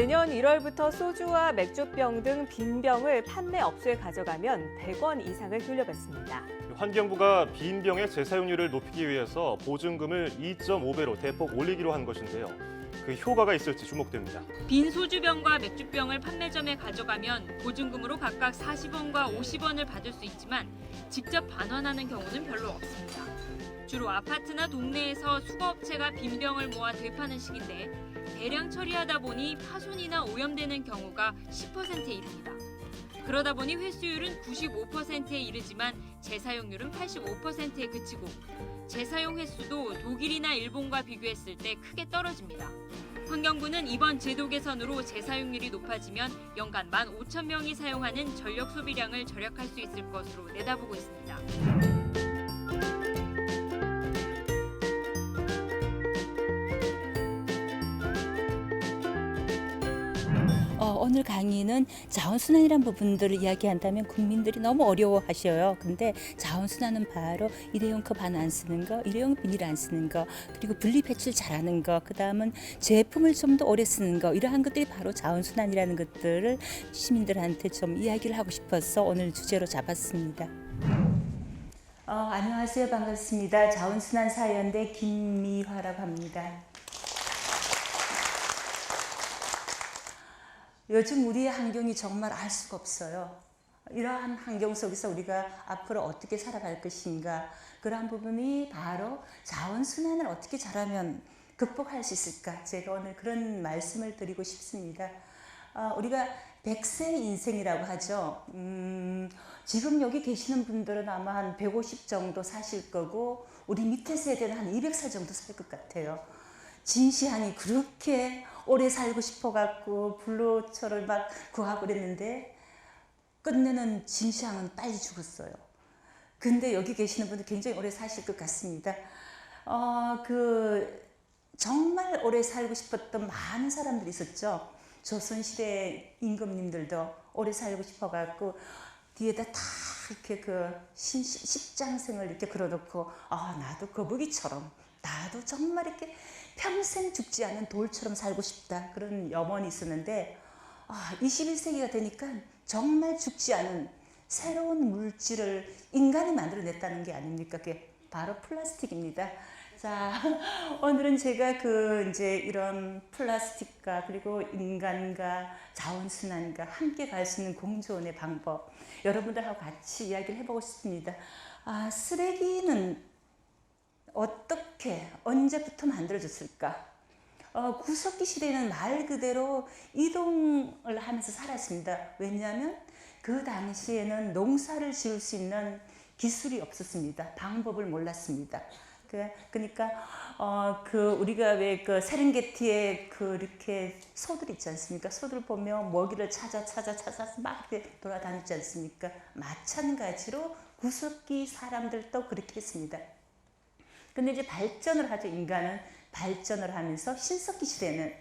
내년 1월부터 소주와 맥주병 등 빈 병을 판매 업소에 가져가면 100원 이상을 돌려받습니다. 환경부가 빈 병의 재사용률을 높이기 위해서 보증금을 2.5배로 대폭 올리기로 한 것인데요. 그 효과가 있을지 주목됩니다. 빈 소주병과 맥주병을 판매점에 가져가면 보증금으로 각각 40원과 50원을 받을 수 있지만 직접 반환하는 경우는 별로 없습니다. 주로 아파트나 동네에서 수거업체가 빈 병을 모아 되파는 식인데 대량 처리하다 보니 파손이나 오염되는 경우가 10%에 이릅니다. 그러다 보니 회수율은 95%에 이르지만 재사용률은 85%에 그치고 재사용 횟수도 독일이나 일본과 비교했을 때 크게 떨어집니다. 환경부는 이번 제도 개선으로 재사용률이 높아지면 연간 15,000명이 사용하는 전력 소비량을 절약할 수 있을 것으로 내다보고 있습니다. 오늘 강의는 자원순환이란 부분들을 이야기한다면 국민들이 너무 어려워하셔요. 근데 자원순환은 바로 일회용 컵 하나 안 쓰는 거, 일회용 비닐 안 쓰는 거, 그리고 분리배출 잘하는 거, 그 다음은 제품을 좀 더 오래 쓰는 거, 이러한 것들이 바로 자원순환이라는 것들을 시민들한테 좀 이야기를 하고 싶어서 오늘 주제로 잡았습니다. 안녕하세요. 반갑습니다. 자원순환사연대 김미화라고 합니다. 요즘 우리의 환경이 정말 알 수가 없어요. 이러한 환경 속에서 우리가 앞으로 어떻게 살아갈 것인가, 그러한 부분이 바로 자원순환을 어떻게 잘하면 극복할 수 있을까, 제가 오늘 그런 말씀을 드리고 싶습니다. 우리가 100세 인생이라고 하죠. 지금 여기 계시는 분들은 아마 한 150 정도 사실 거고 우리 밑에 세대는 한 200살 정도 살 것 같아요. 진시황이 그렇게 오래 살고 싶어갖고 불로초를 막 구하고 그랬는데 끝내는 진시황은 빨리 죽었어요. 근데 여기 계시는 분들 굉장히 오래 사실 것 같습니다. 정말 오래 살고 싶었던 많은 사람들이 있었죠. 조선시대 임금님들도 오래 살고 싶어갖고 뒤에다 다 이렇게 십장생을 이렇게 걸어놓고 나도 거북이처럼, 나도 정말 이렇게 평생 죽지 않는 돌처럼 살고 싶다, 그런 염원이 있었는데 21세기가 되니까 정말 죽지 않은 새로운 물질을 인간이 만들어냈다는 게 아닙니까? 그게 바로 플라스틱입니다. 자, 오늘은 제가 이제 이런 플라스틱과 그리고 인간과 자원순환과 함께 갈 수 있는 공존의 방법, 여러분들하고 같이 이야기를 해보고 싶습니다. 쓰레기는 어떻게, 언제부터 만들어졌을까? 구석기 시대에는 말 그대로 이동을 하면서 살았습니다. 왜냐하면 그 당시에는 농사를 지을 수 있는 기술이 없었습니다. 방법을 몰랐습니다. 그러니까 우리가 왜 세렝게티에 이렇게 소들 있지 않습니까? 소들 보면 먹이를 찾아서 막 이렇게 돌아다니지 않습니까? 마찬가지로 구석기 사람들도 그렇게 했습니다. 근데 이제 발전을 하죠. 인간은 발전을 하면서 신석기 시대는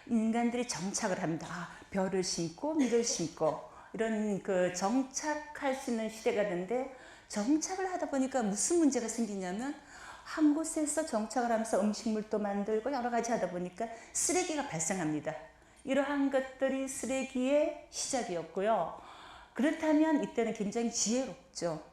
인간들이 정착을 합니다. 별을 심고 밀을 심고 이런 정착할 수 있는 시대가 되는데, 정착을 하다 보니까 무슨 문제가 생기냐면 한 곳에서 정착을 하면서 음식물도 만들고 여러 가지 하다 보니까 쓰레기가 발생합니다. 이러한 것들이 쓰레기의 시작이었고요. 그렇다면 이때는 굉장히 지혜롭죠.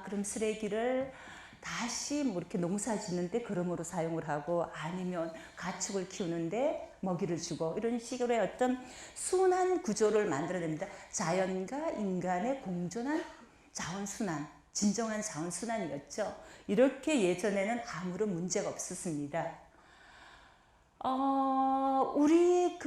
그럼 쓰레기를 다시 이렇게 농사 짓는데 그름으로 사용을 하고, 아니면 가축을 키우는데 먹이를 주고, 이런 식으로의 어떤 순환 구조를 만들어냅니다. 자연과 인간의 공존한 자원순환, 진정한 자원순환이었죠. 이렇게 예전에는 아무런 문제가 없었습니다. 우리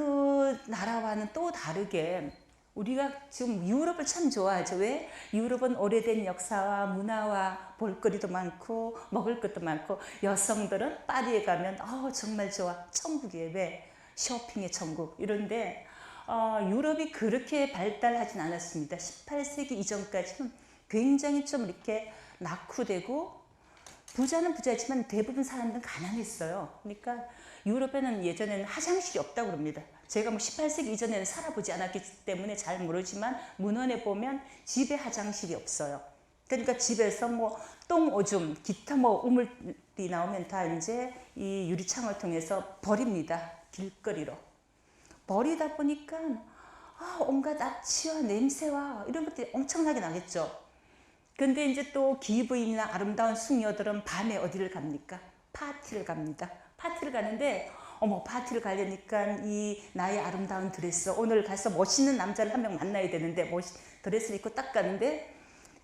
나라와는 또 다르게 우리가 지금 유럽을 참 좋아하죠. 왜? 유럽은 오래된 역사와 문화와 볼거리도 많고 먹을 것도 많고, 여성들은 파리에 가면 정말 좋아, 천국이에요. 왜? 쇼핑의 천국. 이런데 유럽이 그렇게 발달하진 않았습니다. 18세기 이전까지는 굉장히 좀 이렇게 낙후되고, 부자는 부자지만 대부분 사람들은 가난했어요. 그러니까 유럽에는 예전에는 화장실이 없다고 그럽니다. 제가 18세기 이전에는 살아보지 않았기 때문에 잘 모르지만 문헌에 보면 집에 화장실이 없어요. 그러니까 집에서 똥 오줌, 기타 우물이 나오면 다 이제 이 유리창을 통해서 버립니다. 길거리로. 버리다 보니까 온갖 악취와 냄새와 이런 것들이 엄청나게 나겠죠. 근데 이제 또 기부인이나 아름다운 숙녀들은 밤에 어디를 갑니까? 파티를 갑니다. 파티를 가는데 파티를 가려니까 이 나의 아름다운 드레스, 오늘 가서 멋있는 남자를 한 명 만나야 되는데 드레스를 입고 딱 가는데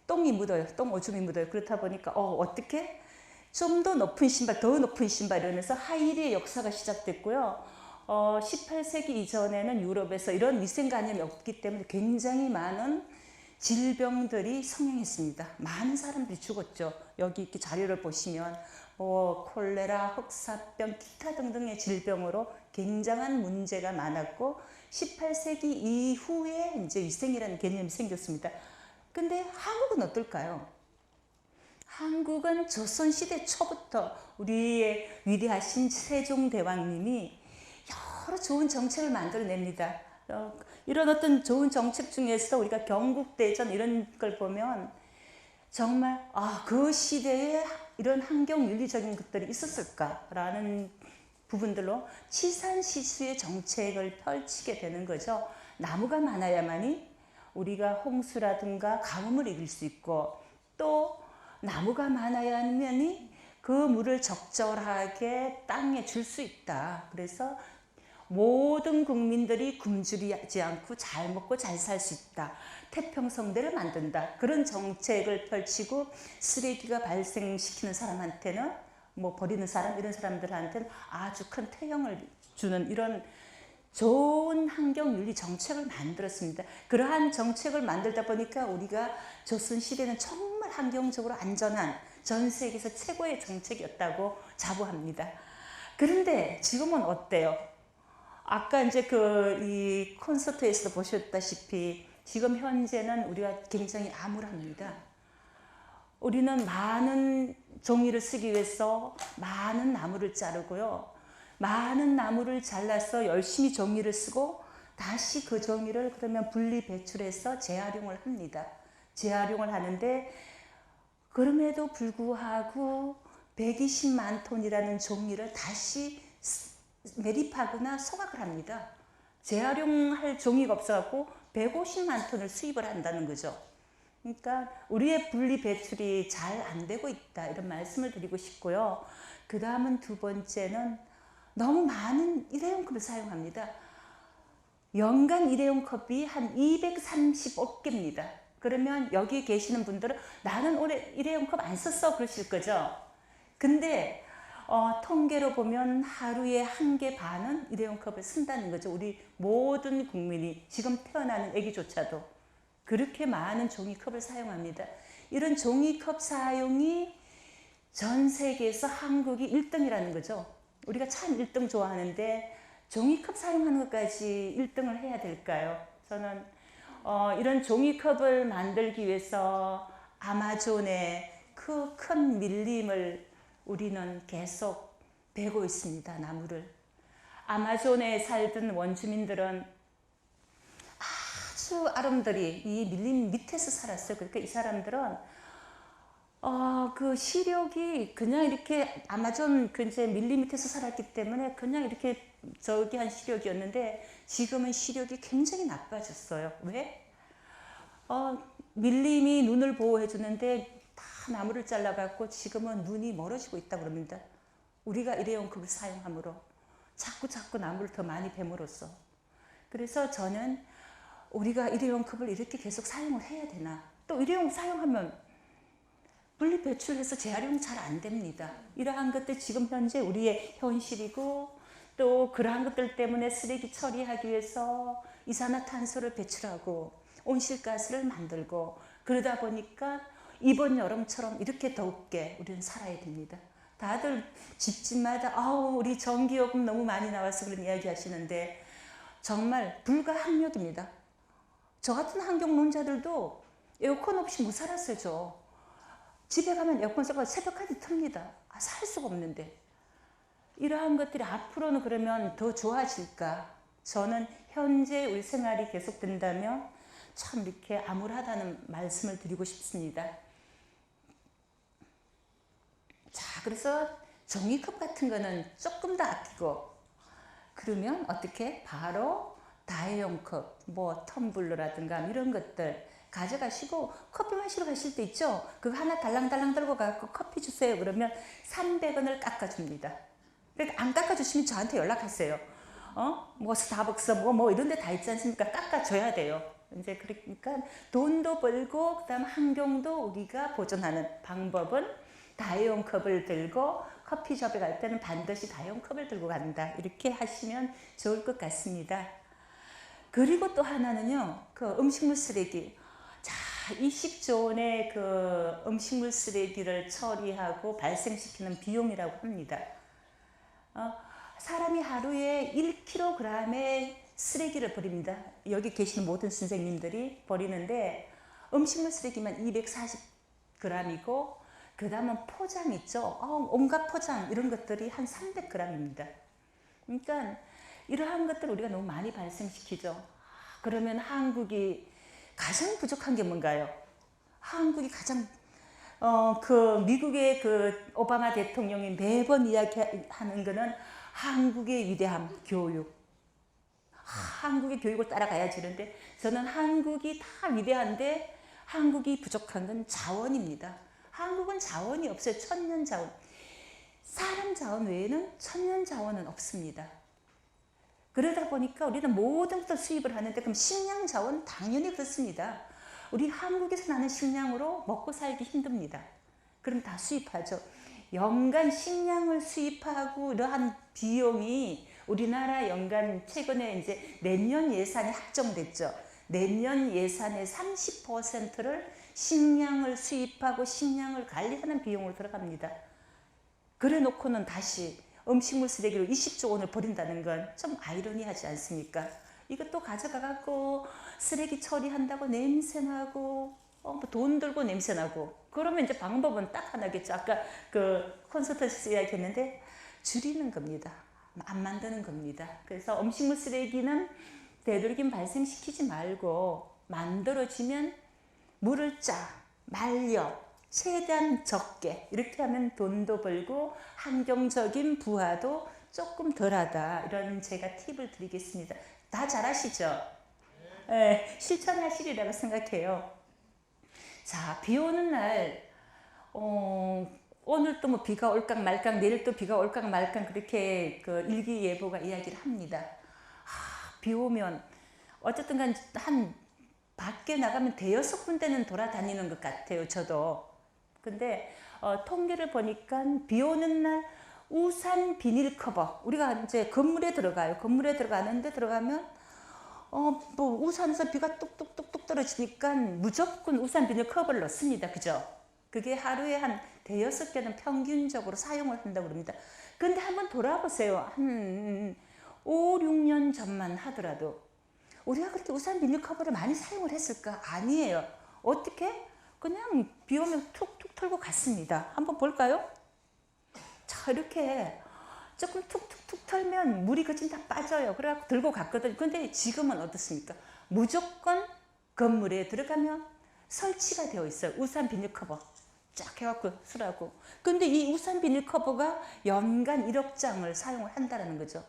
똥이 묻어요. 똥 오줌이 묻어요. 그렇다 보니까 어떻게? 좀 더 높은 신발, 더 높은 신발 이러면서 하이힐의 역사가 시작됐고요. 18세기 이전에는 유럽에서 이런 위생관념이 없기 때문에 굉장히 많은 질병들이 성행했습니다. 많은 사람들이 죽었죠. 여기 이렇게 자료를 보시면 콜레라, 흑사병, 기타 등등의 질병으로 굉장한 문제가 많았고 18세기 이후에 이제 위생이라는 개념이 생겼습니다. 근데 한국은 어떨까요? 한국은 조선시대 초부터 우리의 위대하신 세종대왕님이 여러 좋은 정책을 만들어냅니다. 이런 어떤 좋은 정책 중에서 우리가 경국대전 이런 걸 보면 정말 그 시대에 이런 환경윤리적인 것들이 있었을까라는 부분들로 치산시수의 정책을 펼치게 되는 거죠. 나무가 많아야만이 우리가 홍수라든가 가뭄을 이길 수 있고 또 나무가 많아야만이 그 물을 적절하게 땅에 줄 수 있다. 그래서 모든 국민들이 굶주리지 않고 잘 먹고 잘 살 수 있다. 태평성대를 만든다. 그런 정책을 펼치고 쓰레기가 발생시키는 사람한테는 버리는 사람 이런 사람들한테는 아주 큰 태형을 주는 이런 좋은 환경윤리 정책을 만들었습니다. 그러한 정책을 만들다 보니까 우리가 조선시대는 정말 환경적으로 안전한 전 세계에서 최고의 정책이었다고 자부합니다. 그런데 지금은 어때요? 아까 이제 이 콘서트에서 보셨다시피 지금 현재는 우리가 굉장히 암울합니다. 우리는 많은 종이를 쓰기 위해서 많은 나무를 자르고요. 많은 나무를 잘라서 열심히 종이를 쓰고 다시 그 종이를 그러면 분리 배출해서 재활용을 합니다. 재활용을 하는데 그럼에도 불구하고 120만 톤이라는 종이를 다시 매립하거나 소각을 합니다. 재활용할 종이가 없어갖고 150만 톤을 수입을 한다는 거죠. 그러니까 우리의 분리 배출이 잘 안 되고 있다 이런 말씀을 드리고 싶고요. 그 다음은 두 번째는 너무 많은 일회용컵을 사용합니다. 연간 일회용 컵이 한 235개입니다. 그러면 여기 계시는 분들은 나는 올해 일회용 컵 안 썼어 그러실 거죠. 근데 통계로 보면 하루에 1개 반은 일회용 컵을 쓴다는 거죠. 우리 모든 국민이 지금 태어나는 아기조차도 그렇게 많은 종이컵을 사용합니다. 이런 종이컵 사용이 전 세계에서 한국이 1등이라는 거죠. 우리가 참 1등 좋아하는데 종이컵 사용하는 것까지 1등을 해야 될까요? 저는 이런 종이컵을 만들기 위해서 아마존의 그 큰 밀림을 우리는 계속 베고 있습니다. 나무를. 아마존에 살던 원주민들은 아주 아름드리 이 밀림 밑에서 살았어요. 그러니까 이 사람들은 그 시력이 그냥 이렇게 아마존 근처 밀림 밑에서 살았기 때문에 그냥 이렇게 저기 한 시력이었는데 지금은 시력이 굉장히 나빠졌어요. 왜? 밀림이 눈을 보호해 주는데 다 나무를 잘라갖고 지금은 눈이 멀어지고 있다고 그럽니다. 우리가 일회용 컵을 사용함으로 자꾸 나무를 더 많이 뱀으로써. 그래서 저는 우리가 일회용 컵을 이렇게 계속 사용을 해야 되나. 또 일회용 사용하면 분리 배출해서 재활용 잘 안 됩니다. 이러한 것들 지금 현재 우리의 현실이고 또 그러한 것들 때문에 쓰레기 처리하기 위해서 이산화탄소를 배출하고 온실가스를 만들고 그러다 보니까 이번 여름처럼 이렇게 덥게 우리는 살아야 됩니다. 다들 집집마다 우리 전기요금 너무 많이 나와서 그런 이야기 하시는데 정말 불가항력입니다. 저 같은 환경론자들도 에어컨 없이 못 살았어요. 집에 가면 에어컨 쏘고 새벽까지 틉니다. 살 수가 없는데. 이러한 것들이 앞으로는 그러면 더 좋아질까? 저는 현재 우리 생활이 계속된다면 참 이렇게 암울하다는 말씀을 드리고 싶습니다. 자, 그래서 종이컵 같은 거는 조금 더 아끼고 그러면 어떻게? 바로 다회용 컵, 뭐 텀블러라든가 이런 것들 가져가시고 커피 마시러 가실 때 있죠? 그거 하나 달랑달랑 들고 가고 커피 주세요. 그러면 300원을 깎아줍니다. 그러니까 안 깎아주시면 저한테 연락하세요. 뭐 스타벅스 뭐 이런 데 다 있지 않습니까? 깎아줘야 돼요. 이제 그러니까 돈도 벌고 그다음 환경도 우리가 보존하는 방법은 다회용 컵을 들고 커피숍에 갈 때는 반드시 다회용 컵을 들고 간다. 이렇게 하시면 좋을 것 같습니다. 그리고 또 하나는요, 그 음식물 쓰레기. 자, 20조 원의 그 음식물 쓰레기를 처리하고 발생시키는 비용이라고 합니다. 사람이 하루에 1kg의 쓰레기를 버립니다. 여기 계시는 모든 선생님들이 버리는데 음식물 쓰레기만 240g이고 그 다음은 포장 있죠. 온갖 포장 이런 것들이 한 300g입니다. 그러니까 이러한 것들 우리가 너무 많이 발생시키죠. 그러면 한국이 가장 부족한 게 뭔가요? 한국이 가장 그 미국의 그 오바마 대통령이 매번 이야기하는 거는 한국의 위대함, 교육. 한국의 교육을 따라가야지. 이런데 저는 한국이 다 위대한데 한국이 부족한 건 자원입니다. 한국은 자원이 없어요. 천년 자원. 사람 자원 외에는 천년 자원은 없습니다. 그러다 보니까 우리는 모든 것을 수입을 하는데 그럼 식량 자원 당연히 그렇습니다. 우리 한국에서 나는 식량으로 먹고 살기 힘듭니다. 그럼 다 수입하죠. 연간 식량을 수입하고 이러한 비용이 우리나라 연간 최근에 이제 내년 예산이 확정됐죠. 내년 예산의 30%를 식량을 수입하고 식량을 관리하는 비용으로 들어갑니다. 그래 놓고는 다시 음식물 쓰레기로 20조 원을 버린다는 건 좀 아이러니하지 않습니까? 이것도 가져가갖고 쓰레기 처리한다고 냄새나고 돈 들고 냄새나고 그러면 이제 방법은 딱 하나겠죠. 아까 그 콘서트에서 이야기했는데 줄이는 겁니다. 안 만드는 겁니다. 그래서 음식물 쓰레기는 되도록이면 발생시키지 말고 만들어지면 물을 짜, 말려 최대한 적게 이렇게 하면 돈도 벌고 환경적인 부하도 조금 덜하다. 이런 제가 팁을 드리겠습니다. 다 잘하시죠? 네, 실천하시리라고 생각해요. 자, 비 오는 날 오늘 또 뭐 비가 올까 말까 내일 또 비가 올까 말까 그렇게 그 일기예보가 이야기를 합니다. 비 오면 어쨌든 한 밖에 나가면 대여섯 군데는 돌아다니는 것 같아요. 저도. 근데 통계를 보니까 비 오는 날 우산 비닐 커버 우리가 이제 건물에 들어가요. 건물에 들어가면 뭐 우산에서 비가 뚝뚝뚝뚝 떨어지니까 무조건 우산 비닐 커버를 넣습니다. 그죠? 그게 하루에 한 대여섯 개는 평균적으로 사용을 한다고 그럽니다. 근데 한번 돌아보세요. 한 5, 6년 전만 하더라도 우리가 그렇게 우산 비닐 커버를 많이 사용을 했을까? 아니에요. 어떻게? 그냥 비 오면 툭툭 털고 갔습니다. 한번 볼까요? 자, 이렇게 조금 툭툭툭 털면 물이 그쯤 다 빠져요. 그래갖고 들고 갔거든요. 근데 지금은 어떻습니까? 무조건 건물에 들어가면 설치가 되어 있어요. 우산 비닐 커버. 쫙 해갖고 쓰라고. 근데 이 우산 비닐 커버가 연간 1억 장을 사용을 한다는 거죠.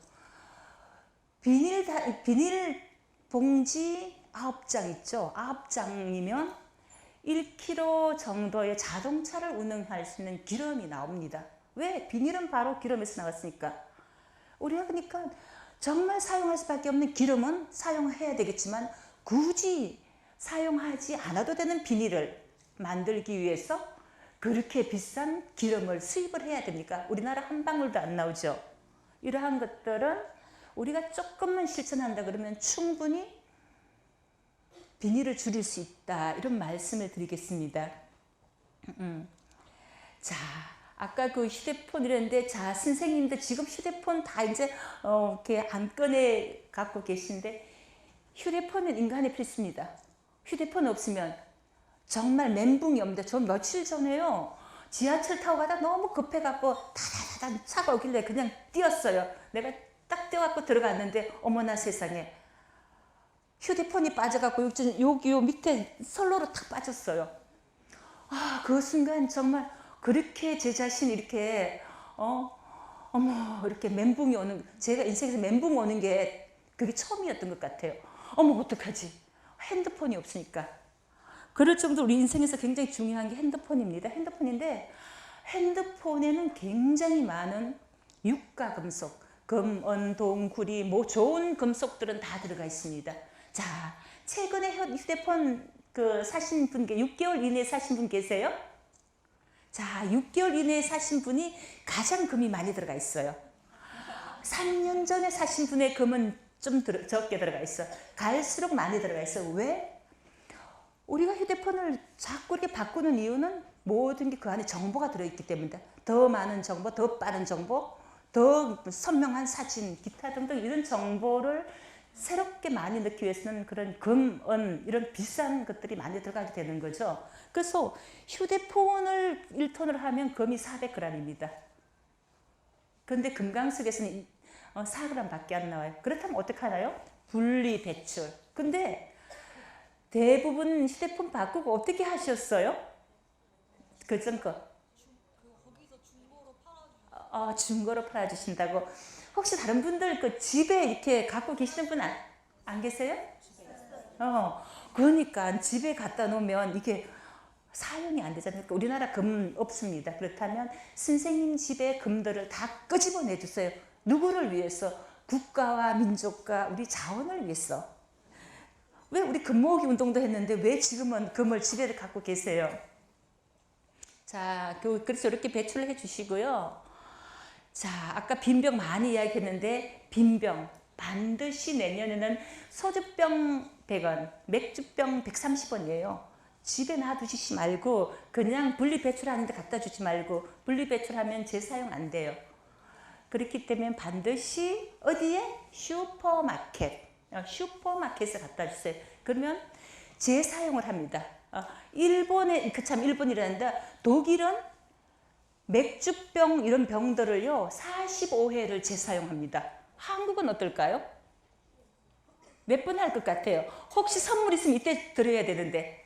비닐 봉지 9장 있죠. 9장이면 1kg 정도의 자동차를 운행할 수 있는 기름이 나옵니다. 왜? 비닐은 바로 기름에서 나왔으니까. 우리가 그러니까 정말 사용할 수밖에 없는 기름은 사용해야 되겠지만 굳이 사용하지 않아도 되는 비닐을 만들기 위해서 그렇게 비싼 기름을 수입을 해야 됩니까? 우리나라 한 방울도 안 나오죠. 이러한 것들은 우리가 조금만 실천한다 그러면 충분히 비닐을 줄일 수 있다. 이런 말씀을 드리겠습니다. 자, 아까 그 휴대폰 이랬는데, 자, 선생님들 지금 휴대폰 다 이제 이렇게 안 꺼내 갖고 계신데, 휴대폰은 인간의 필수입니다. 휴대폰 없으면 정말 멘붕이 옵니다. 저 며칠 전에요. 지하철 타고 가다 너무 급해갖고 다다다다 차가 오길래 그냥 뛰었어요. 내가 딱 뛰어갖고 들어갔는데 어머나 세상에 휴대폰이 빠져갖고 여기 요 밑에 선로로 탁 빠졌어요. 그 순간 정말 그렇게 제 자신이 이렇게 어머 이렇게 멘붕이 오는 제가 인생에서 멘붕 오는 게 그게 처음이었던 것 같아요. 어머 어떡하지? 핸드폰이 없으니까. 그럴 정도로 우리 인생에서 굉장히 중요한 게 핸드폰입니다. 핸드폰인데 핸드폰에는 굉장히 많은 유가 금속, 금, 은, 동, 구리, 뭐 좋은 금속들은 다 들어가 있습니다. 자, 최근에 휴대폰 사신 분, 6개월 이내에 사신 분 계세요? 자, 6개월 이내에 사신 분이 가장 금이 많이 들어가 있어요. 3년 전에 사신 분의 금은 좀 적게 들어가 있어. 갈수록 많이 들어가 있어. 왜? 우리가 휴대폰을 자꾸 이렇게 바꾸는 이유는 모든 게 그 안에 정보가 들어있기 때문이다. 더 많은 정보, 더 빠른 정보, 더 선명한 사진, 기타 등등 이런 정보를 새롭게 많이 넣기 위해서는 그런 금, 은 이런 비싼 것들이 많이 들어가게 되는 거죠. 그래서 휴대폰을 1톤을 하면 금이 400g입니다. 그런데 금강석에서는 4g밖에 안 나와요. 그렇다면 어떻게 하나요? 분리 배출. 근데 대부분 휴대폰 바꾸고 어떻게 하셨어요? 그전 거. 중고로 팔아주신다고. 혹시 다른 분들 집에 이렇게 갖고 계시는 분 안 계세요? 그러니까 집에 갖다 놓으면 이게 사용이 안 되잖아요. 그러니까 우리나라 금 없습니다. 그렇다면 선생님 집에 금들을 다 끄집어내 주세요. 누구를 위해서? 국가와 민족과 우리 자원을 위해서. 왜 우리 금 모으기 운동도 했는데 왜 지금은 금을 집에 갖고 계세요? 자, 그래서 이렇게 배출을 해 주시고요. 자, 아까 빈병 많이 이야기했는데 빈병 반드시 내년에는 소주병 100원, 맥주병 130원이에요. 집에 놔두시지 말고 그냥 분리 배출하는 데 갖다 주지 말고 분리 배출하면 재사용 안 돼요. 그렇기 때문에 반드시 어디에? 슈퍼마켓에 갖다 주세요. 그러면 재사용을 합니다. 일본에, 일본이란다. 독일은 맥주병 이런 병들을요 45회를 재사용합니다. 한국은 어떨까요? 몇 번 할 것 같아요? 혹시 선물 있으면 이때 드려야 되는데.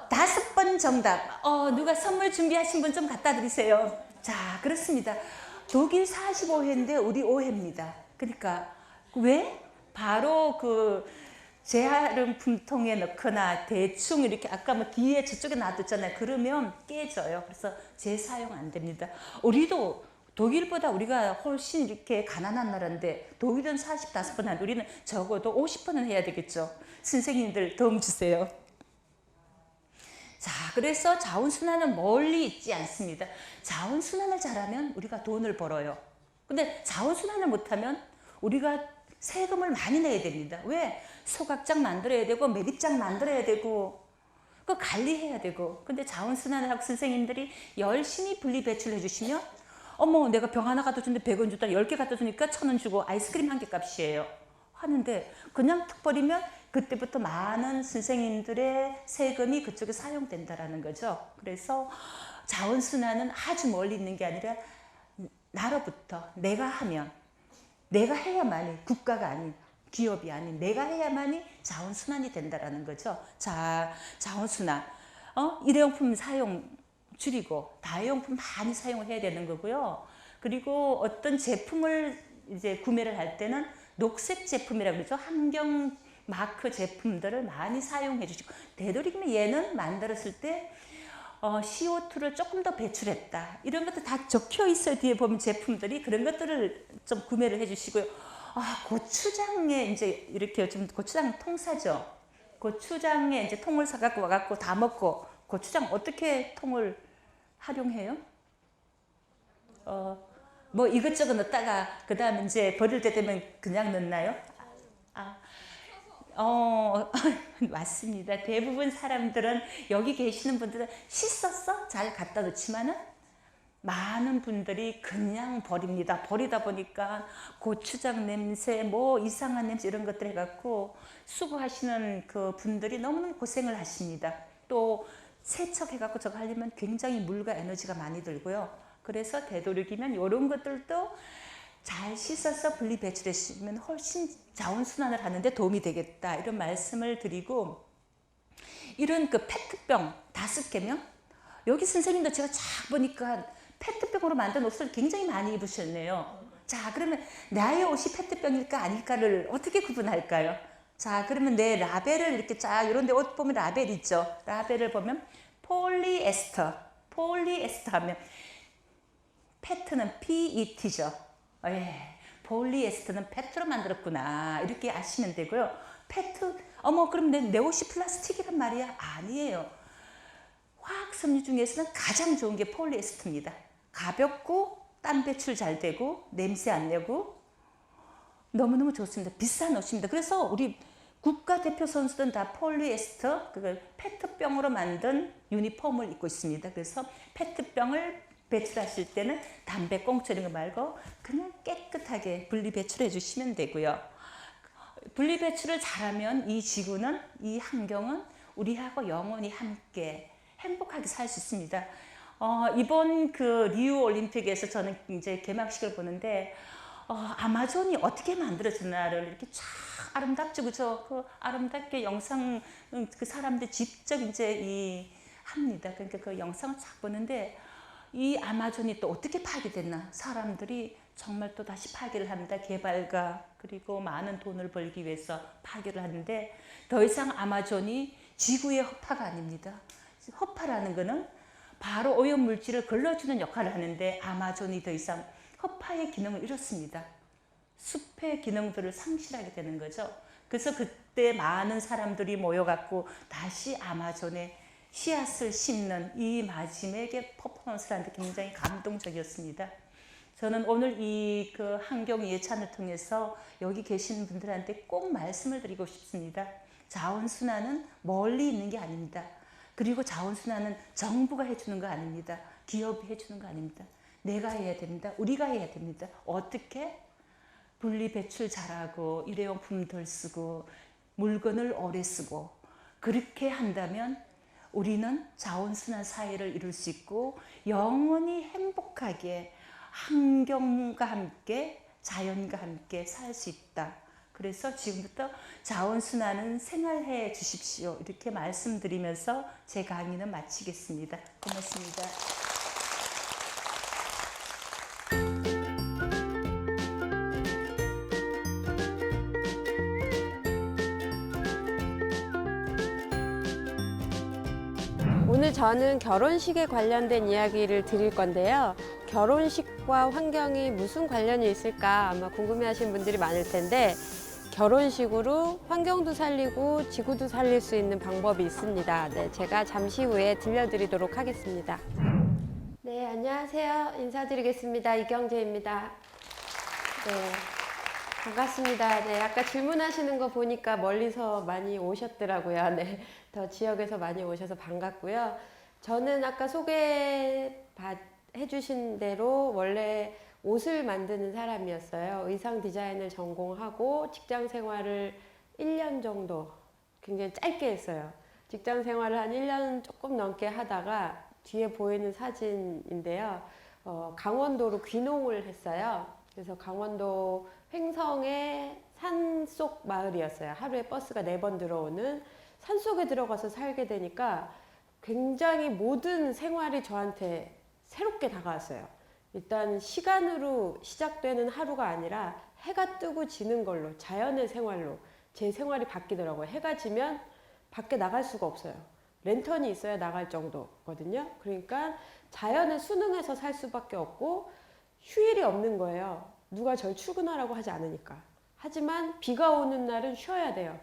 5번 정답. 누가 선물 준비하신 분 좀 갖다 드리세요. 자, 그렇습니다. 독일 45회인데 우리 5회입니다. 그러니까 왜? 바로 재활용품통에 넣거나 대충 이렇게 아까 뭐 뒤에 저쪽에 놔뒀잖아요. 그러면 깨져요. 그래서 재사용 안 됩니다. 우리도 독일보다 우리가 훨씬 이렇게 가난한 나라인데 독일은 45번 하는데 우리는 적어도 50번은 해야 되겠죠. 선생님들 도움 주세요. 자, 그래서 자원순환은 멀리 있지 않습니다. 자원순환을 잘하면 우리가 돈을 벌어요. 근데 자원순환을 못하면 우리가 세금을 많이 내야 됩니다. 왜? 소각장 만들어야 되고 매립장 만들어야 되고 그거 관리해야 되고. 근데 자원순환을 하고 선생님들이 열심히 분리배출해 주시면 어머 내가 병 하나 갖다 주는데 100원 줬다 10개 갖다 주니까 1000원 주고 아이스크림 한 개 값이에요 하는데 그냥 툭 버리면 그때부터 많은 선생님들의 세금이 그쪽에 사용된다라는 거죠. 그래서 자원순환은 아주 멀리 있는 게 아니라 나로부터 내가 하면 내가 해야만이 국가가 아닌 기업이 아닌 내가 해야만이 자원순환이 된다라는 거죠. 자, 자원순환. 일회용품 사용 줄이고 다회용품 많이 사용을 해야 되는 거고요. 그리고 어떤 제품을 이제 구매를 할 때는 녹색 제품이라고 그러죠. 환경 마크 제품들을 많이 사용해 주시고 되도록이면 얘는 만들었을 때 CO2를 조금 더 배출했다. 이런 것들 다 적혀 있어요. 뒤에 보면 제품들이 그런 것들을 좀 구매를 해 주시고요. 고추장에 이제 이렇게 좀 고추장 통 사죠. 고추장에 이제 통을 사갖고 와갖고 다 먹고 고추장 어떻게 통을 활용해요? 뭐 이것저것 넣다가 그 다음에 이제 버릴 때 되면 그냥 넣나요? 맞습니다. 대부분 사람들은 여기 계시는 분들은 씻었어? 잘 갖다 놓지만은 많은 분들이 그냥 버립니다. 버리다 보니까 고추장 냄새, 뭐 이상한 냄새 이런 것들 해갖고 수거하시는 그 분들이 너무너무 고생을 하십니다. 또 세척해갖고 저거 하려면 굉장히 물과 에너지가 많이 들고요. 그래서 되도록이면 이런 것들도 잘 씻어서 분리 배출했으면 훨씬 자원순환을 하는데 도움이 되겠다. 이런 말씀을 드리고 이런 그 페트병 5개면 여기 선생님도 제가 쫙 보니까 페트병으로 만든 옷을 굉장히 많이 입으셨네요. 자, 그러면 나의 옷이 페트병일까 아닐까를 어떻게 구분할까요? 자, 그러면 내 라벨을 이렇게 쫙 이런 데 옷 보면 라벨 있죠. 라벨을 보면 폴리에스터 하면 페트는 PET죠. 예, 폴리에스터는 페트로 만들었구나 이렇게 아시면 되고요. 페트, 어머 그럼 내 옷이 플라스틱이란 말이야? 아니에요. 화학 섬유 중에서는 가장 좋은 게 폴리에스터입니다. 가볍고 땀 배출 잘 되고 냄새 안 내고 너무너무 좋습니다. 비싼 옷입니다. 그래서 우리 국가대표 선수들은 다 폴리에스터, 그걸 페트병으로 만든 유니폼을 입고 있습니다. 그래서 페트병을 배출하실 때는 담배 꽁초 이런 거 말고 그냥 깨끗하게 분리 배출해 주시면 되고요. 분리 배출을 잘하면 이 지구는, 이 환경은 우리하고 영원히 함께 행복하게 살 수 있습니다. 이번 그 리우 올림픽에서 저는 이제 개막식을 보는데 아마존이 어떻게 만들어졌나를 이렇게 쫙 아름답죠, 그죠? 그 아름답게 영상 그 사람들 직접 이제 합니다. 그러니까 그 영상을 쫙 보는데 이 아마존이 또 어떻게 파괴됐나? 사람들이 정말 또 다시 파괴를 합니다. 개발과 그리고 많은 돈을 벌기 위해서 파괴를 하는데 더 이상 아마존이 지구의 허파가 아닙니다. 허파라는 거는 바로 오염물질을 걸러주는 역할을 하는데 아마존이 더 이상 허파의 기능을 잃었습니다. 숲의 기능들을 상실하게 되는 거죠. 그래서 그때 많은 사람들이 모여갖고 다시 아마존에 씨앗을 심는 이 마지막의 퍼포먼스라는 게 굉장히 감동적이었습니다. 저는 오늘 이 그 환경 예찬을 통해서 여기 계신 분들한테 꼭 말씀을 드리고 싶습니다. 자원순환은 멀리 있는 게 아닙니다. 그리고 자원순환은 정부가 해주는 거 아닙니다. 기업이 해주는 거 아닙니다. 내가 해야 됩니다. 우리가 해야 됩니다. 어떻게? 분리 배출 잘하고 일회용품 덜 쓰고 물건을 오래 쓰고 그렇게 한다면 우리는 자원순환 사회를 이룰 수 있고 영원히 행복하게 환경과 함께 자연과 함께 살 수 있다. 그래서 지금부터 자원순환은 생활해 주십시오. 이렇게 말씀드리면서 제 강의는 마치겠습니다. 고맙습니다. 오늘 저는 결혼식에 관련된 이야기를 드릴 건데요. 결혼식과 환경이 무슨 관련이 있을까 아마 궁금해하시는 분들이 많을 텐데 결혼식으로 환경도 살리고 지구도 살릴 수 있는 방법이 있습니다. 네, 제가 잠시 후에 들려드리도록 하겠습니다. 네, 안녕하세요. 인사드리겠습니다. 이경재입니다. 네, 반갑습니다. 네, 아까 질문하시는 거 보니까 멀리서 많이 오셨더라고요. 네, 더 지역에서 많이 오셔서 반갑고요. 저는 아까 소개해주신 대로 원래 옷을 만드는 사람이었어요. 의상 디자인을 전공하고 직장 생활을 1년 정도 굉장히 짧게 했어요. 직장 생활을 한 1년 조금 넘게 하다가 뒤에 보이는 사진인데요. 강원도로 귀농을 했어요. 그래서 강원도 횡성의 산속 마을이었어요. 하루에 버스가 4번 들어오는 산속에 들어가서 살게 되니까 굉장히 모든 생활이 저한테 새롭게 다가왔어요. 일단 시간으로 시작되는 하루가 아니라 해가 뜨고 지는 걸로 자연의 생활로 제 생활이 바뀌더라고요. 해가 지면 밖에 나갈 수가 없어요. 랜턴이 있어야 나갈 정도거든요. 그러니까 자연에 순응해서 살 수밖에 없고 휴일이 없는 거예요. 누가 절 출근하라고 하지 않으니까. 하지만 비가 오는 날은 쉬어야 돼요.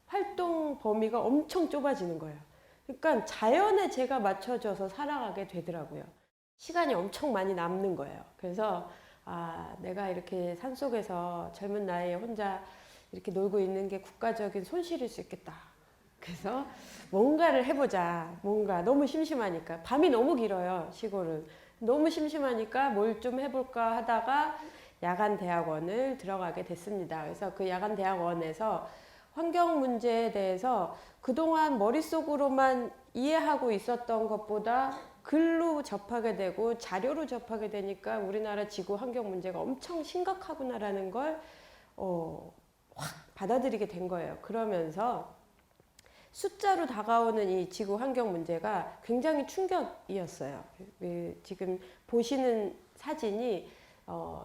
활동 범위가 엄청 좁아지는 거예요. 그러니까 자연에 제가 맞춰져서 살아가게 되더라고요. 시간이 엄청 많이 남는 거예요. 그래서 내가 이렇게 산속에서 젊은 나이에 혼자 이렇게 놀고 있는 게 국가적인 손실일 수 있겠다. 그래서 뭔가를 해보자. 뭔가 너무 심심하니까. 밤이 너무 길어요, 시골은. 너무 심심하니까 뭘 좀 해볼까 하다가 야간 대학원을 들어가게 됐습니다. 그래서 그 야간 대학원에서 환경 문제에 대해서 그동안 머릿속으로만 이해하고 있었던 것보다 글로 접하게 되고 자료로 접하게 되니까 우리나라 지구 환경 문제가 엄청 심각하구나라는 걸 확 받아들이게 된 거예요. 그러면서 숫자로 다가오는 이 지구 환경 문제가 굉장히 충격이었어요. 지금 보시는 사진이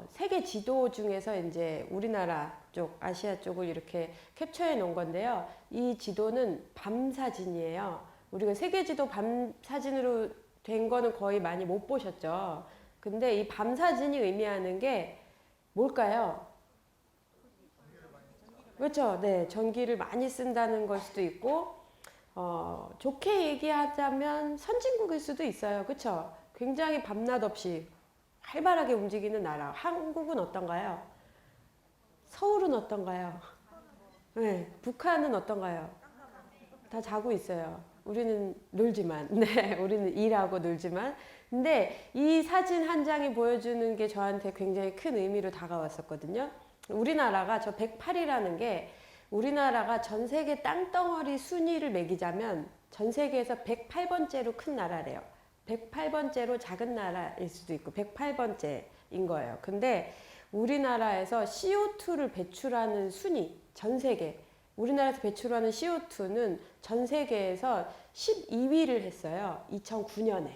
세계 지도 중에서 이제 우리나라 쪽, 아시아 쪽을 이렇게 캡처해 놓은 건데요. 이 지도는 밤 사진이에요. 우리가 세계 지도 밤 사진으로 된 거는 거의 많이 못 보셨죠. 근데 이 밤 사진이 의미하는 게 뭘까요? 그렇죠. 네, 전기를 많이 쓴다는 걸 수도 있고, 좋게 얘기하자면 선진국일 수도 있어요. 그렇죠. 굉장히 밤낮 없이 활발하게 움직이는 나라. 한국은 어떤가요? 서울은 어떤가요? 네, 북한은 어떤가요? 다 자고 있어요. 우리는 놀지만, 네, 우리는 일하고 놀지만. 근데 이 사진 한 장이 보여주는 게 저한테 굉장히 큰 의미로 다가왔었거든요. 우리나라가 저 108이라는 게 우리나라가 전 세계 땅덩어리 순위를 매기자면 전 세계에서 108번째로 큰 나라래요. 108번째로 작은 나라일 수도 있고 108번째인 거예요. 근데 우리나라에서 CO2를 배출하는 순위, 전 세계 우리나라에서 배출하는 CO2는 전 세계에서 12위를 했어요. 2009년에.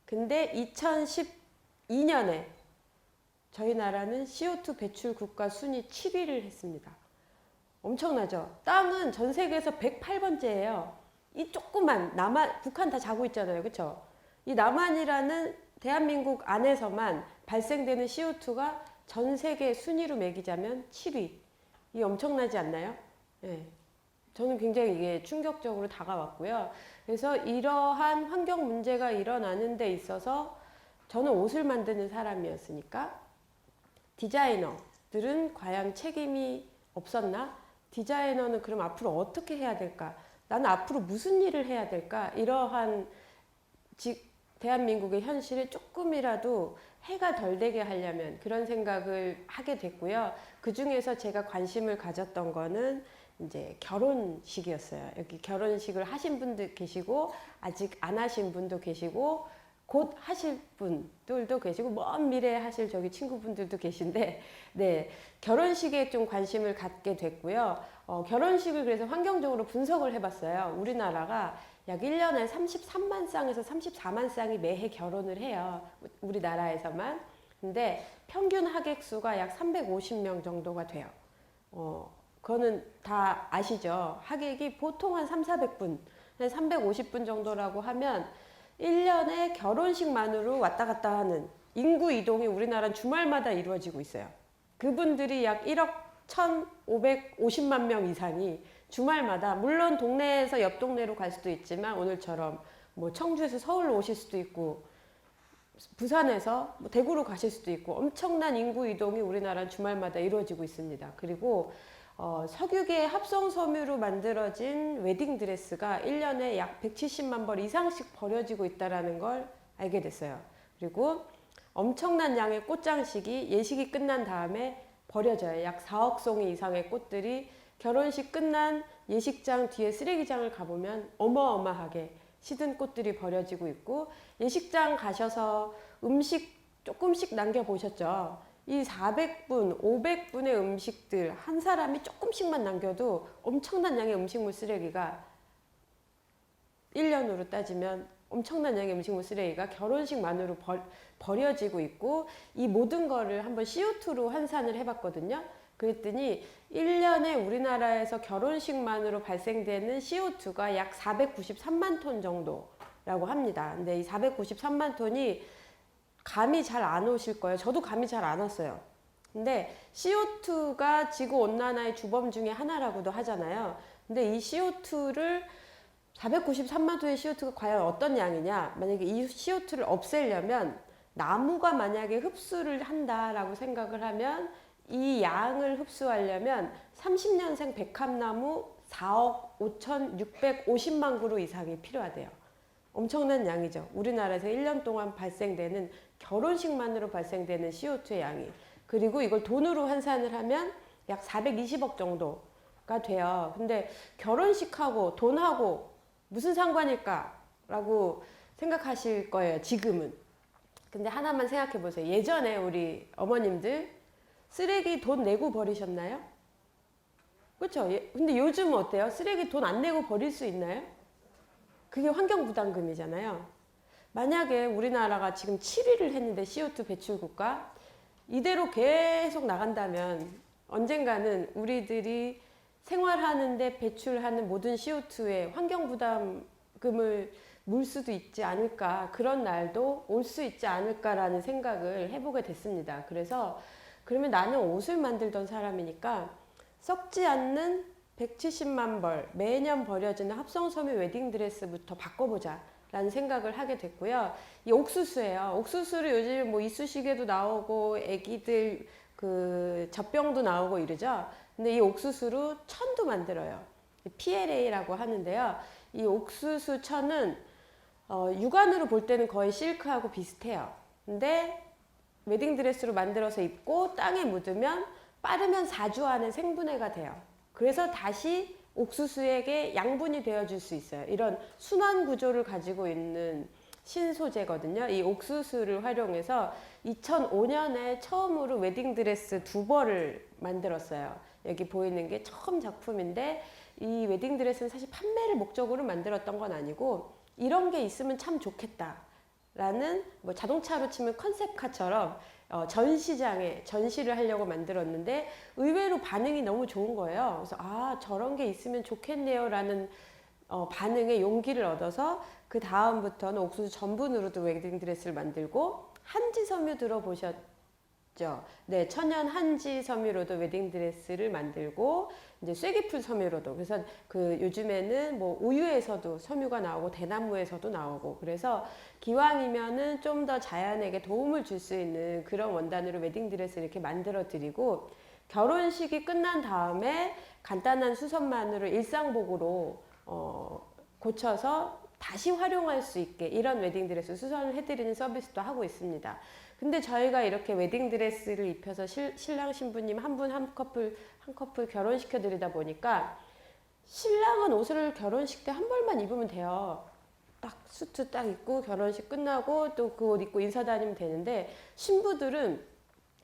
근데 2012년에 저희 나라는 CO2 배출 국가 순위 7위를 했습니다. 엄청나죠? 땅은 전 세계에서 108번째예요. 이 조그만 남한, 북한 다 자고 있잖아요. 그렇죠? 이 남한이라는 대한민국 안에서만 발생되는 CO2가 전 세계 순위로 매기자면 7위. 이 엄청나지 않나요? 네. 저는 굉장히 이게 충격적으로 다가왔고요. 그래서 이러한 환경 문제가 일어나는 데 있어서 저는 옷을 만드는 사람이었으니까 디자이너들은 과연 책임이 없었나? 디자이너는 그럼 앞으로 어떻게 해야 될까? 나는 앞으로 무슨 일을 해야 될까? 이러한 대한민국의 현실에 조금이라도 해가 덜 되게 하려면 그런 생각을 하게 됐고요. 그 중에서 제가 관심을 가졌던 거는 이제 결혼식이었어요. 여기 결혼식을 하신 분들 계시고 아직 안 하신 분도 계시고 곧 하실 분들도 계시고 먼 미래에 하실 저기 친구분들도 계신데 네, 결혼식에 좀 관심을 갖게 됐고요. 결혼식을 그래서 환경적으로 분석을 해봤어요. 우리나라가 약 1년에 33만 쌍에서 34만 쌍이 매해 결혼을 해요. 우리나라에서만. 근데 평균 하객 수가 약 350명 정도가 돼요. 그거는 다 아시죠? 하객이 보통 한 300분, 350분 정도라고 하면 1년에 결혼식만으로 왔다 갔다 하는 인구 이동이 우리나라는 주말마다 이루어지고 있어요. 그분들이 약 1억 1,550만 명 이상이 주말마다 물론 동네에서 옆 동네로 갈 수도 있지만 오늘처럼 뭐 청주에서 서울로 오실 수도 있고 부산에서 뭐 대구로 가실 수도 있고 엄청난 인구 이동이 우리나라는 주말마다 이루어지고 있습니다. 그리고 석유계 합성 섬유로 만들어진 웨딩드레스가 1년에 약 170만 벌 이상씩 버려지고 있다는 걸 알게 됐어요. 그리고 엄청난 양의 꽃장식이 예식이 끝난 다음에 버려져요. 약 4억 송이 이상의 꽃들이 결혼식 끝난 예식장 뒤에 쓰레기장을 가보면 어마어마하게 시든 꽃들이 버려지고 있고 예식장 가셔서 음식 조금씩 남겨보셨죠? 이 400분, 500분의 음식들 한 사람이 조금씩만 남겨도 엄청난 양의 음식물 쓰레기가 1년으로 따지면 엄청난 양의 음식물 쓰레기가 결혼식만으로 버려지고 있고 이 모든 거를 한번 CO2로 환산을 해봤거든요. 그랬더니 1년에 우리나라에서 결혼식만으로 발생되는 CO2가 약 493만 톤 정도라고 합니다. 근데 이 493만 톤이 감이 잘 안 오실 거예요. 저도 감이 잘 안 왔어요. 근데 CO2가 지구온난화의 주범 중에 하나라고도 하잖아요. 근데 이 CO2를 493만 톤의 CO2가 과연 어떤 양이냐? 만약에 이 CO2를 없애려면 나무가 만약에 흡수를 한다라고 생각을 하면 이 양을 흡수하려면 30년생 백합나무 4억 5,650만 그루 이상이 필요하대요. 엄청난 양이죠. 우리나라에서 1년 동안 발생되는 결혼식만으로 발생되는 CO2의 양이. 그리고 이걸 돈으로 환산을 하면 약 420억 정도가 돼요. 근데 결혼식하고 돈하고 무슨 상관일까? 라고 생각하실 거예요. 지금은. 근데 하나만 생각해 보세요. 예전에 우리 어머님들 쓰레기 돈 내고 버리셨나요? 그렇죠. 근데 요즘은 어때요? 쓰레기 돈 안 내고 버릴 수 있나요? 그게 환경부담금이잖아요. 만약에 우리나라가 지금 7위를 했는데 CO2 배출 국가, 이대로 계속 나간다면 언젠가는 우리들이 생활하는데 배출하는 모든 CO2에 환경부담금을 물 수도 있지 않을까, 그런 날도 올 수 있지 않을까라는 생각을 해보게 됐습니다. 그래서 그러면 나는 옷을 만들던 사람이니까 썩지 않는 170만 벌 매년 버려지는 합성섬유 웨딩드레스부터 바꿔보자 라는 생각을 하게 됐고요. 이 옥수수예요. 옥수수를 요즘 뭐 이쑤시개도 나오고 애기들 그 젖병도 나오고 이러죠. 근데 이 옥수수로 천도 만들어요. PLA라고 하는데요. 이 옥수수 천은 육안으로 볼 때는 거의 실크하고 비슷해요. 근데 웨딩드레스로 만들어서 입고 땅에 묻으면 빠르면 4주 안에 생분해가 돼요. 그래서 다시 옥수수에게 양분이 되어줄 수 있어요. 이런 순환 구조를 가지고 있는 신소재거든요. 이 옥수수를 활용해서 2005년에 처음으로 웨딩드레스 2벌을 만들었어요. 여기 보이는 게 처음 작품인데, 이 웨딩드레스는 사실 판매를 목적으로 만들었던 건 아니고 이런 게 있으면 참 좋겠다 라는, 뭐 자동차로 치면 컨셉카처럼 전시장에 전시를 하려고 만들었는데 의외로 반응이 너무 좋은 거예요. 그래서 아, 저런 게 있으면 좋겠네요 라는 반응에 용기를 얻어서 그 다음부터는 옥수수 전분으로도 웨딩드레스를 만들고, 한지섬유 들어보셨죠? 네, 천연 한지섬유로도 웨딩드레스를 만들고, 이제 쐐기풀 섬유로도, 그래서 그 요즘에는 뭐 우유에서도 섬유가 나오고 대나무에서도 나오고, 그래서 기왕이면은 좀 더 자연에게 도움을 줄 수 있는 그런 원단으로 웨딩드레스를 이렇게 만들어 드리고, 결혼식이 끝난 다음에 간단한 수선만으로 일상복으로 고쳐서 다시 활용할 수 있게 이런 웨딩드레스 수선을 해드리는 서비스도 하고 있습니다. 근데 저희가 이렇게 웨딩드레스를 입혀서 신랑 신부님 한 분 한 커플 결혼시켜 드리다 보니까, 신랑은 옷을 결혼식 때 한 벌만 입으면 돼요. 딱 수트 딱 입고 결혼식 끝나고 또 그 옷 입고 인사 다니면 되는데, 신부들은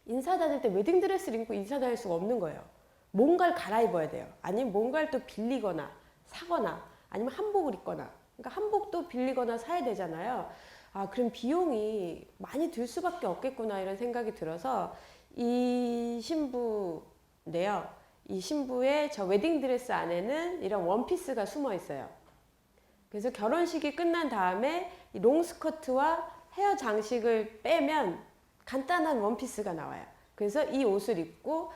인사 다닐 때 웨딩드레스를 입고 인사 다닐 수가 없는 거예요. 뭔가를 갈아입어야 돼요. 아니면 뭔가를 또 빌리거나 사거나, 아니면 한복을 입거나. 그러니까 한복도 빌리거나 사야 되잖아요. 아, 그럼 비용이 많이 들 수밖에 없겠구나 이런 생각이 들어서 이 신부인데요. 이 신부의 저 웨딩드레스 안에는 이런 원피스가 숨어 있어요. 그래서 결혼식이 끝난 다음에 이 롱스커트와 헤어 장식을 빼면 간단한 원피스가 나와요. 그래서 이 옷을 입고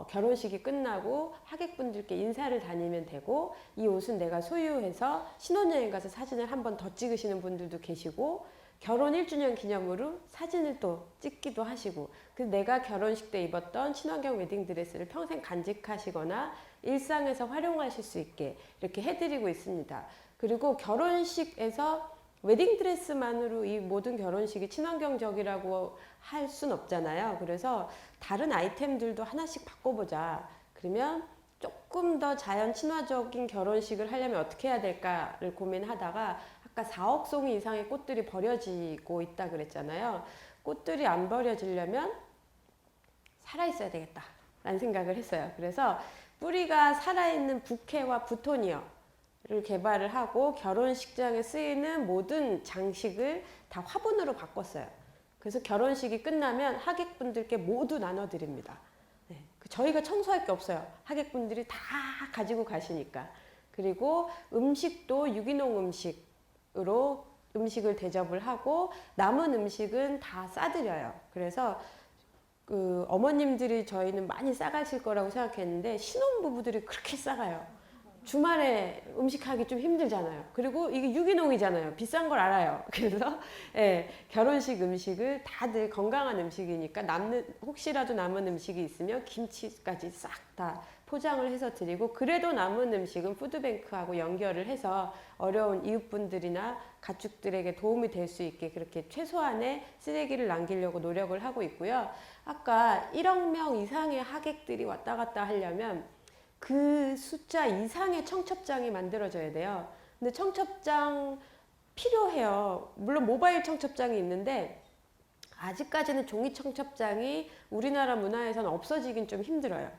결혼식이 끝나고 하객분들께 인사를 다니면 되고, 이 옷은 내가 소유해서 신혼여행 가서 사진을 한 번 더 찍으시는 분들도 계시고, 결혼 1주년 기념으로 사진을 또 찍기도 하시고, 그래서 내가 결혼식 때 입었던 친환경 웨딩드레스를 평생 간직하시거나 일상에서 활용하실 수 있게 이렇게 해드리고 있습니다. 그리고 결혼식에서 웨딩드레스만으로 이 모든 결혼식이 친환경적이라고 할 순 없잖아요. 그래서 다른 아이템들도 하나씩 바꿔보자. 그러면 조금 더 자연 친화적인 결혼식을 하려면 어떻게 해야 될까를 고민하다가, 아까 4억 송이 이상의 꽃들이 버려지고 있다 그랬잖아요. 꽃들이 안 버려지려면 살아있어야 되겠다 라는 생각을 했어요. 그래서 뿌리가 살아있는 부케와 부토니어를 개발을 하고, 결혼식장에 쓰이는 모든 장식을 다 화분으로 바꿨어요. 그래서 결혼식이 끝나면 하객분들께 모두 나눠드립니다. 네, 저희가 청소할 게 없어요. 하객분들이 다 가지고 가시니까. 그리고 음식도 유기농 음식으로 음식을 대접을 하고, 남은 음식은 다 싸드려요. 그래서 그 어머님들이 저희는 많이 싸가실 거라고 생각했는데, 신혼부부들이 그렇게 싸가요. 주말에 음식하기 좀 힘들잖아요. 그리고 이게 유기농이잖아요. 비싼 걸 알아요. 그래서 예, 결혼식 음식을 다들 건강한 음식이니까 혹시라도 남은 음식이 있으면 김치까지 싹 다 포장을 해서 드리고, 그래도 남은 음식은 푸드뱅크하고 연결을 해서 어려운 이웃분들이나 가축들에게 도움이 될 수 있게 그렇게 최소한의 쓰레기를 남기려고 노력을 하고 있고요. 아까 1억 명 이상의 하객들이 왔다 갔다 하려면 그 숫자 이상의 청첩장이 만들어져야 돼요. 근데 청첩장 필요해요. 물론 모바일 청첩장이 있는데 아직까지는 종이 청첩장이 우리나라 문화에서는 없어지긴 좀 힘들어요.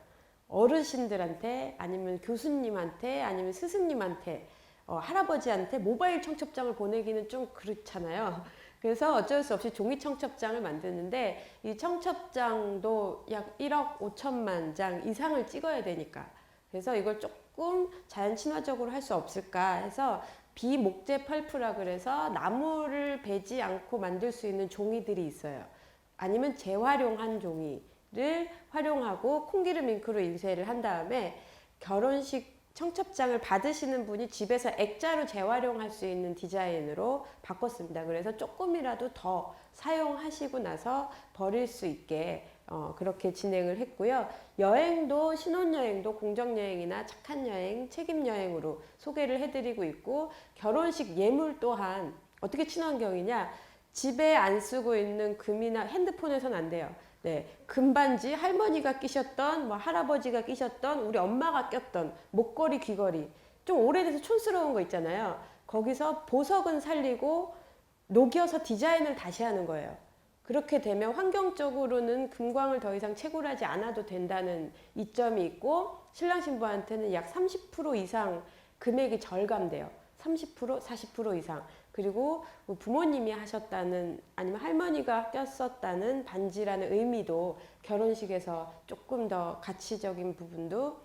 어르신들한테 아니면 교수님한테 아니면 스승님한테 할아버지한테 모바일 청첩장을 보내기는 좀 그렇잖아요. 그래서 어쩔 수 없이 종이 청첩장을 만드는데 이 청첩장도 약 1억 5천만 장 이상을 찍어야 되니까 그래서 이걸 조금 자연 친화적으로 할 수 없을까 해서 비목재 펄프라 그래서 나무를 베지 않고 만들 수 있는 종이들이 있어요. 아니면 재활용한 종이를 활용하고 콩기름 잉크로 인쇄를 한 다음에 결혼식 청첩장을 받으시는 분이 집에서 액자로 재활용할 수 있는 디자인으로 바꿨습니다. 그래서 조금이라도 더 사용하시고 나서 버릴 수 있게 그렇게 진행을 했고요. 여행도 신혼여행도 공정여행이나 착한 여행, 책임여행으로 소개를 해드리고 있고 결혼식 예물 또한 어떻게 친환경이냐 집에 안 쓰고 있는 금이나 핸드폰에선 안 돼요. 네, 금반지 할머니가 끼셨던 뭐 할아버지가 끼셨던 우리 엄마가 꼈던 목걸이 귀걸이 좀 오래돼서 촌스러운 거 있잖아요. 거기서 보석은 살리고 녹여서 디자인을 다시 하는 거예요. 그렇게 되면 환경적으로는 금광을 더 이상 채굴하지 않아도 된다는 이점이 있고 신랑 신부한테는 약 30% 이상 금액이 절감돼요. 30%, 40% 이상. 그리고 부모님이 하셨다는 아니면 할머니가 꼈었다는 반지라는 의미도 결혼식에서 조금 더 가치적인 부분도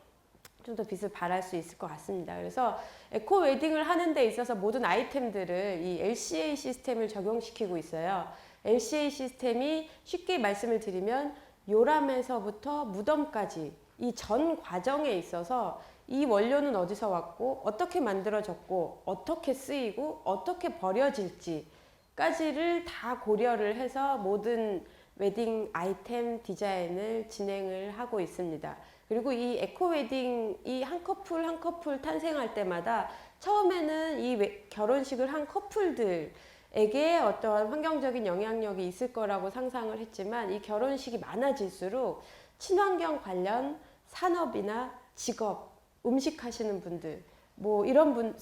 좀 더 빛을 발할 수 있을 것 같습니다. 그래서 에코 웨딩을 하는 데 있어서 모든 아이템들을 이 LCA 시스템을 적용시키고 있어요. LCA 시스템이 쉽게 말씀을 드리면 요람에서부터 무덤까지 이 전 과정에 있어서 이 원료는 어디서 왔고 어떻게 만들어졌고 어떻게 쓰이고 어떻게 버려질지까지를 다 고려를 해서 모든 웨딩 아이템 디자인을 진행을 하고 있습니다. 그리고 이 에코 웨딩이 한 커플 한 커플 탄생할 때마다 처음에는 이 결혼식을 한 커플들에게 어떠한 환경적인 영향력이 있을 거라고 상상을 했지만 이 결혼식이 많아질수록 친환경 관련 산업이나 직업 음식 하시는 분들, 뭐 이런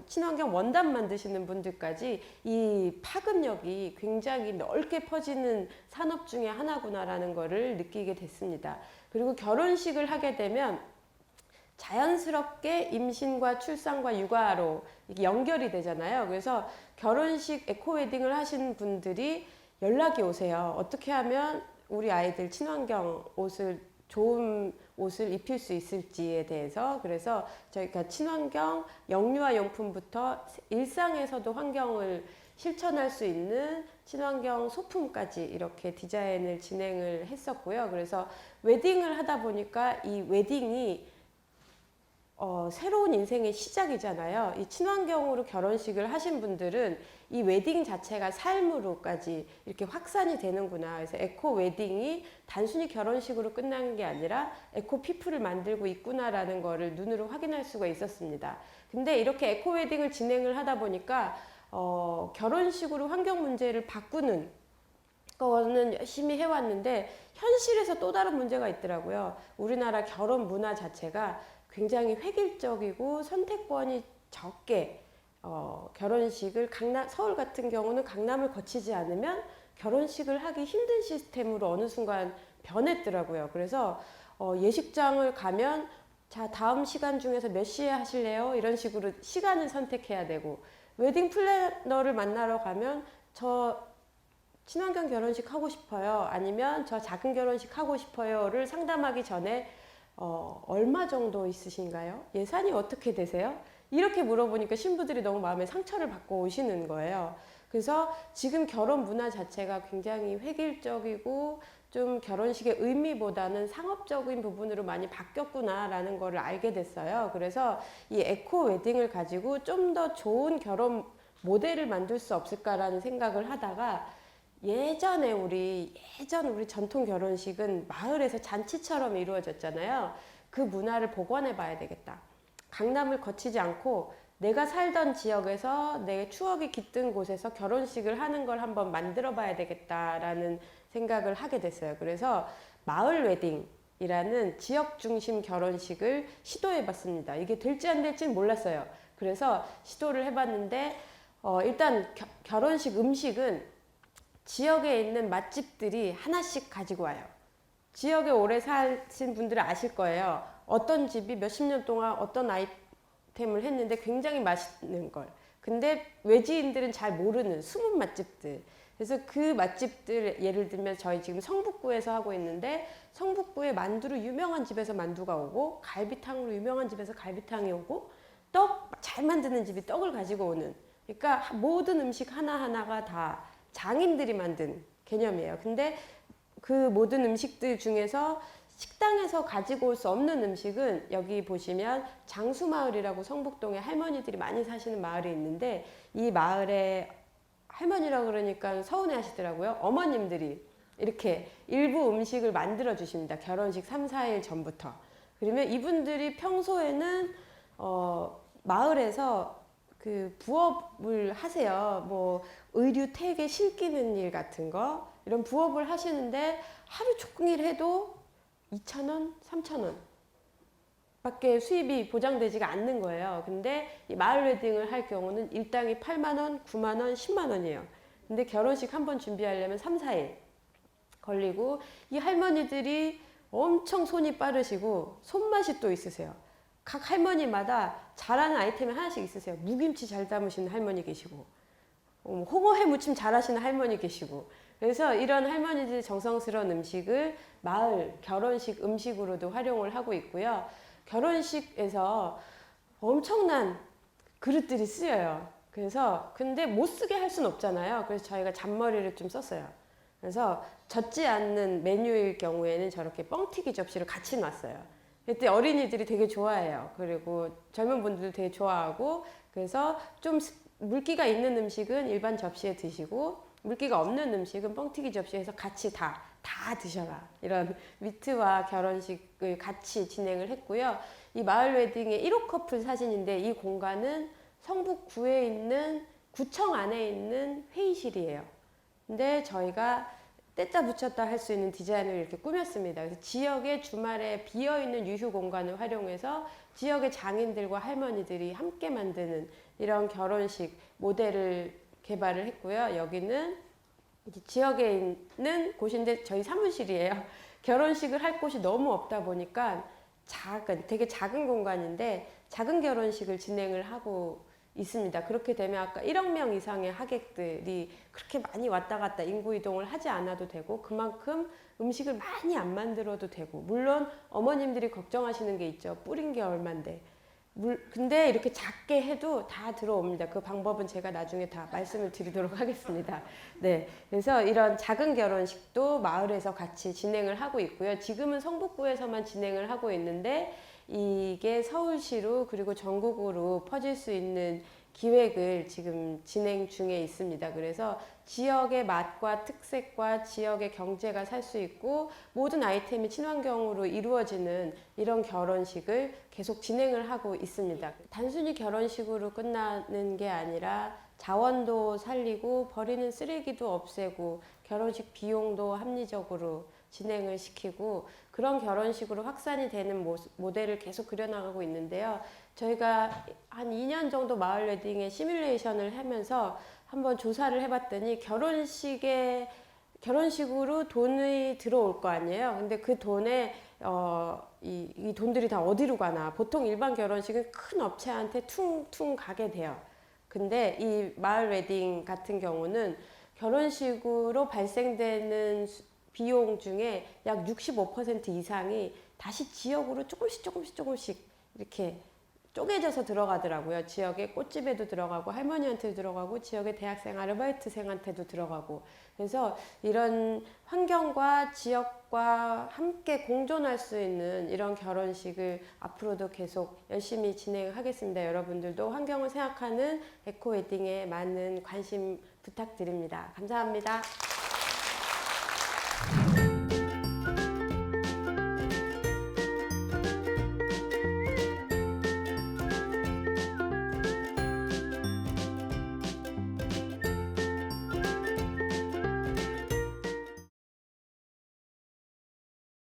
친환경 원단 만드시는 분들까지 이 파급력이 굉장히 넓게 퍼지는 산업 중에 하나구나라는 거를 느끼게 됐습니다. 그리고 결혼식을 하게 되면 자연스럽게 임신과 출산과 육아로 이게 연결이 되잖아요. 그래서 결혼식 에코 웨딩을 하신 분들이 연락이 오세요. 어떻게 하면 우리 아이들 친환경 좋은 옷을 입힐 수 있을지에 대해서 그래서 저희가 친환경 영유아 용품부터 일상에서도 환경을 실천할 수 있는 친환경 소품까지 이렇게 디자인을 진행을 했었고요. 그래서 웨딩을 하다 보니까 이 웨딩이 새로운 인생의 시작이잖아요. 이 친환경으로 결혼식을 하신 분들은 이 웨딩 자체가 삶으로까지 이렇게 확산이 되는구나. 그래서 에코 웨딩이 단순히 결혼식으로 끝나는 게 아니라 에코 피플을 만들고 있구나라는 거를 눈으로 확인할 수가 있었습니다. 근데 이렇게 에코 웨딩을 진행을 하다 보니까 결혼식으로 환경 문제를 바꾸는 거는 열심히 해왔는데 현실에서 또 다른 문제가 있더라고요. 우리나라 결혼 문화 자체가 굉장히 획일적이고 선택권이 적게 결혼식을 서울 같은 경우는 강남을 거치지 않으면 결혼식을 하기 힘든 시스템으로 어느 순간 변했더라고요. 그래서 예식장을 가면 자 다음 시간 중에서 몇 시에 하실래요? 이런 식으로 시간을 선택해야 되고 웨딩 플래너를 만나러 가면 저 친환경 결혼식 하고 싶어요. 아니면 저 작은 결혼식 하고 싶어요를 상담하기 전에 얼마 정도 있으신가요? 예산이 어떻게 되세요? 이렇게 물어보니까 신부들이 너무 마음에 상처를 받고 오시는 거예요. 그래서 지금 결혼 문화 자체가 굉장히 획일적이고 좀 결혼식의 의미보다는 상업적인 부분으로 많이 바뀌었구나라는 거를 알게 됐어요. 그래서 이 에코 웨딩을 가지고 좀 더 좋은 결혼 모델을 만들 수 없을까라는 생각을 하다가 예전 우리 전통 결혼식은 마을에서 잔치처럼 이루어졌잖아요. 그 문화를 복원해 봐야 되겠다. 강남을 거치지 않고 내가 살던 지역에서 내 추억이 깃든 곳에서 결혼식을 하는 걸 한번 만들어 봐야 되겠다라는 생각을 하게 됐어요. 그래서 마을 웨딩이라는 지역 중심 결혼식을 시도해 봤습니다. 이게 될지 안 될지는 몰랐어요. 그래서 시도를 해봤는데 일단 결혼식 음식은 지역에 있는 맛집들이 하나씩 가지고 와요. 지역에 오래 사신 분들은 아실 거예요. 어떤 집이 몇십 년 동안 어떤 아이템을 했는데 굉장히 맛있는 걸. 근데 외지인들은 잘 모르는 숨은 맛집들. 그래서 그 맛집들 예를 들면 저희 지금 성북구에서 하고 있는데 성북구에 만두로 유명한 집에서 만두가 오고 갈비탕으로 유명한 집에서 갈비탕이 오고 떡 잘 만드는 집이 떡을 가지고 오는. 그러니까 모든 음식 하나하나가 다 장인들이 만든 개념이에요. 근데 그 모든 음식들 중에서 식당에서 가지고 올 수 없는 음식은 여기 보시면 장수마을이라고 성북동에 할머니들이 많이 사시는 마을이 있는데 이 마을에 할머니라고 그러니까 서운해 하시더라고요. 어머님들이 이렇게 일부 음식을 만들어 주십니다. 결혼식 3, 4일 전부터. 그러면 이분들이 평소에는 마을에서 그 부업을 하세요. 뭐 의류 택에 실기는 일 같은 거 이런 부업을 하시는데 하루 종일 해도 2,000원, 3,000원 밖에 수입이 보장되지가 않는 거예요. 근데 이 마을 웨딩을 할 경우는 일당이 8만 원, 9만 원, 10만 원이에요. 근데 결혼식 한 번 준비하려면 3, 4일 걸리고 이 할머니들이 엄청 손이 빠르시고 손맛이 또 있으세요. 각 할머니마다 잘하는 아이템이 하나씩 있으세요. 무김치 잘 담으시는 할머니 계시고 홍어회 무침 잘하시는 할머니 계시고 그래서 이런 할머니들 정성스러운 음식을 마을 결혼식 음식으로도 활용을 하고 있고요. 결혼식에서 엄청난 그릇들이 쓰여요. 그래서 근데 못 쓰게 할 수는 없잖아요. 그래서 저희가 잔머리를 좀 썼어요. 그래서 젖지 않는 메뉴일 경우에는 저렇게 뻥튀기 접시를 같이 놨어요. 그때 어린이들이 되게 좋아해요. 그리고 젊은 분들도 되게 좋아하고 그래서 좀 물기가 있는 음식은 일반 접시에 드시고 물기가 없는 음식은 뻥튀기 접시에서 같이 다 드셔라. 이런 위트와 결혼식을 같이 진행을 했고요. 이 마을 웨딩의 1호 커플 사진인데 이 공간은 성북구에 있는 구청 안에 있는 회의실이에요. 근데 저희가 뗐다 붙였다 할 수 있는 디자인을 이렇게 꾸몄습니다. 그래서 지역의 주말에 비어있는 유휴 공간을 활용해서 지역의 장인들과 할머니들이 함께 만드는 이런 결혼식 모델을 개발을 했고요. 여기는 이제 지역에 있는 곳인데 저희 사무실이에요. 결혼식을 할 곳이 너무 없다 보니까 되게 작은 공간인데 작은 결혼식을 진행을 하고 있습니다. 그렇게 되면 아까 1억 명 이상의 하객들이 그렇게 많이 왔다 갔다 인구 이동을 하지 않아도 되고 그만큼 음식을 많이 안 만들어도 되고 물론 어머님들이 걱정하시는 게 있죠. 뿌린 게 얼만데. 근데 이렇게 작게 해도 다 들어옵니다. 그 방법은 제가 나중에 다 말씀을 드리도록 하겠습니다. 네, 그래서 이런 작은 결혼식도 마을에서 같이 진행을 하고 있고요. 지금은 성북구에서만 진행을 하고 있는데 이게 서울시로 그리고 전국으로 퍼질 수 있는 기획을 지금 진행 중에 있습니다. 그래서 지역의 맛과 특색과 지역의 경제가 살 수 있고 모든 아이템이 친환경으로 이루어지는 이런 결혼식을 계속 진행을 하고 있습니다. 단순히 결혼식으로 끝나는 게 아니라 자원도 살리고 버리는 쓰레기도 없애고 결혼식 비용도 합리적으로 진행을 시키고 그런 결혼식으로 확산이 되는 모델을 계속 그려나가고 있는데요. 저희가 한 2년 정도 마을 웨딩의 시뮬레이션을 하면서 한번 조사를 해봤더니 결혼식으로 돈이 들어올 거 아니에요. 근데 그 돈에 이 돈들이 다 어디로 가나. 보통 일반 결혼식은 큰 업체한테 퉁퉁 가게 돼요. 근데 이 마을 웨딩 같은 경우는 결혼식으로 발생되는 비용 중에 약 65% 이상이 다시 지역으로 조금씩 이렇게 쪼개져서 들어가더라고요. 지역의 꽃집에도 들어가고 할머니한테도 들어가고 지역의 대학생 아르바이트생한테도 들어가고 그래서 이런 환경과 지역과 함께 공존할 수 있는 이런 결혼식을 앞으로도 계속 열심히 진행하겠습니다. 여러분들도 환경을 생각하는 에코 웨딩에 많은 관심 부탁드립니다. 감사합니다.